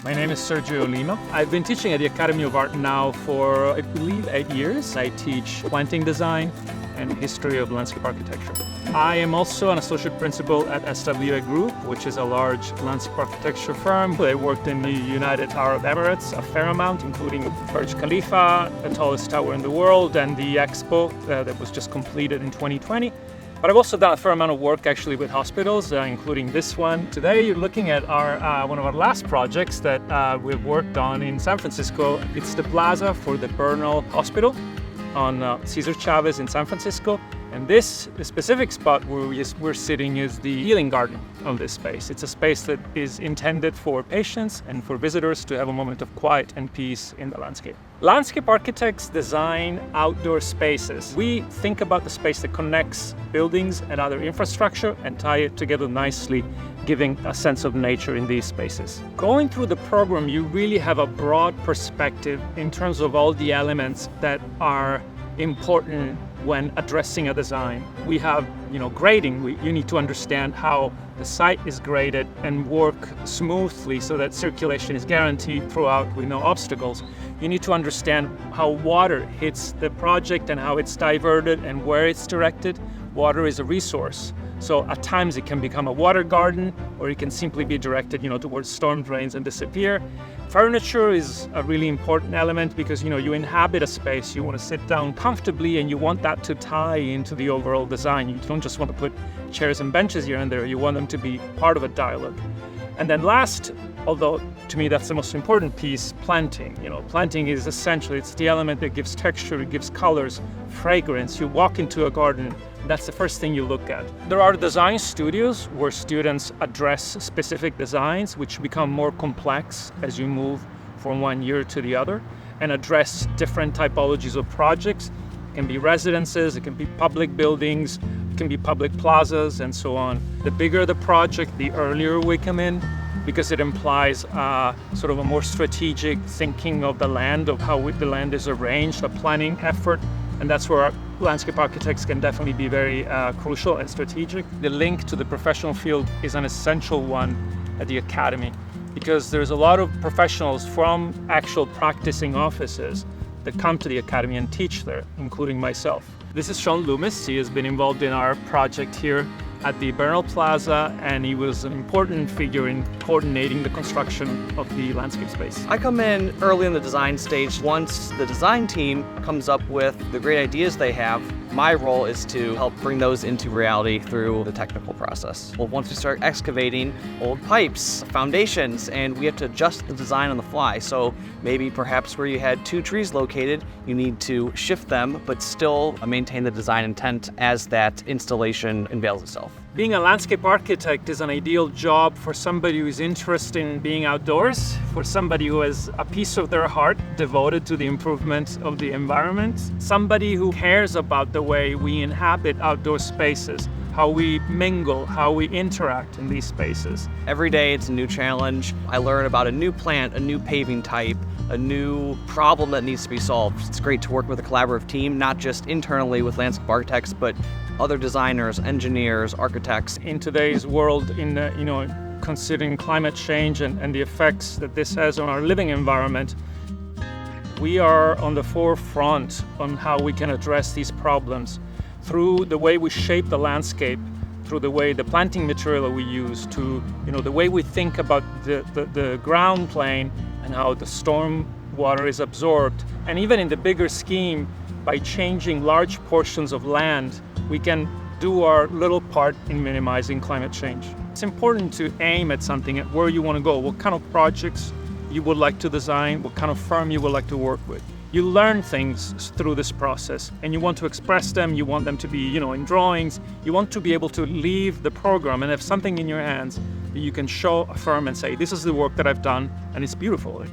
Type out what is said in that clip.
My name is Sergio Lima. I've been teaching at the Academy of Art now for, I believe, 8 years. I teach planting design and history of landscape architecture. I am also an associate principal at SWA Group, which is a large landscape architecture firm. I worked in the United Arab Emirates a fair amount, including Burj Khalifa, the tallest tower in the world, and the Expo that was just completed in 2020. But I've also done a fair amount of work actually with hospitals, including this one. Today you're looking at one of our last projects that we've worked on in San Francisco. It's the plaza for the Bernal Hospital on Cesar Chavez in San Francisco. And this specific spot where we're sitting is the healing garden of this space. It's a space that is intended for patients and for visitors to have a moment of quiet and peace in the landscape. Landscape architects design outdoor spaces. We think about the space that connects buildings and other infrastructure and tie it together nicely, giving a sense of nature in these spaces. Going through the program, you really have a broad perspective in terms of all the elements that are important when addressing a design. We have, grading. You need to understand how the site is graded and work smoothly so that circulation is guaranteed throughout with no obstacles. You need to understand how water hits the project and how it's diverted and where it's directed. Water is a resource. So at times it can become a water garden, or it can simply be directed, towards storm drains and disappear. Furniture is a really important element because, you inhabit a space, you want to sit down comfortably and you want that to tie into the overall design. You don't just want to put chairs and benches here and there, you want them to be part of a dialogue. And then last, although to me that's the most important piece, planting. Planting is essential. It's the element that gives texture, it gives colors, fragrance. You walk into a garden, that's the first thing you look at. There are design studios where students address specific designs which become more complex as you move from one year to the other and address different typologies of projects. It can be residences, it can be public buildings, it can be public plazas, and so on. The bigger the project, the earlier we come in, because it implies sort of a more strategic thinking of the land, of how the land is arranged, a planning effort, and that's where landscape architects can definitely be very crucial and strategic. The link to the professional field is an essential one at the Academy, because there's a lot of professionals from actual practicing offices that come to the Academy and teach there, including myself. This is Sean Loomis. He has been involved in our project here at the Bernal Plaza, and he was an important figure in coordinating the construction of the landscape space. I come in early in the design stage. Once the design team comes up with the great ideas they have, my role is to help bring those into reality through the technical process. Well, once we start excavating old pipes, foundations, and we have to adjust the design on the fly. So maybe perhaps where you had 2 trees located, you need to shift them, but still maintain the design intent as that installation unveils itself. Being a landscape architect is an ideal job for somebody who is interested in being outdoors, for somebody who has a piece of their heart devoted to the improvement of the environment, somebody who cares about the way we inhabit outdoor spaces, how we mingle, how we interact in these spaces. Every day it's a new challenge. I learn about a new plant, a new paving type, a new problem that needs to be solved. It's great to work with a collaborative team, not just internally with landscape architects, but other designers, engineers, architects. In today's world, considering climate change and the effects that this has on our living environment, we are on the forefront on how we can address these problems through the way we shape the landscape, through the way the planting material we use, to the way we think about the ground plane and how the storm water is absorbed. And even in the bigger scheme, by changing large portions of land, we can do our little part in minimizing climate change. It's important to aim at something, at where you want to go, what kind of projects you would like to design, what kind of firm you would like to work with. You learn things through this process, and you want to express them, you want them to be, in drawings, you want to be able to leave the program and have something in your hands that you can show a firm and say, this is the work that I've done, and it's beautiful.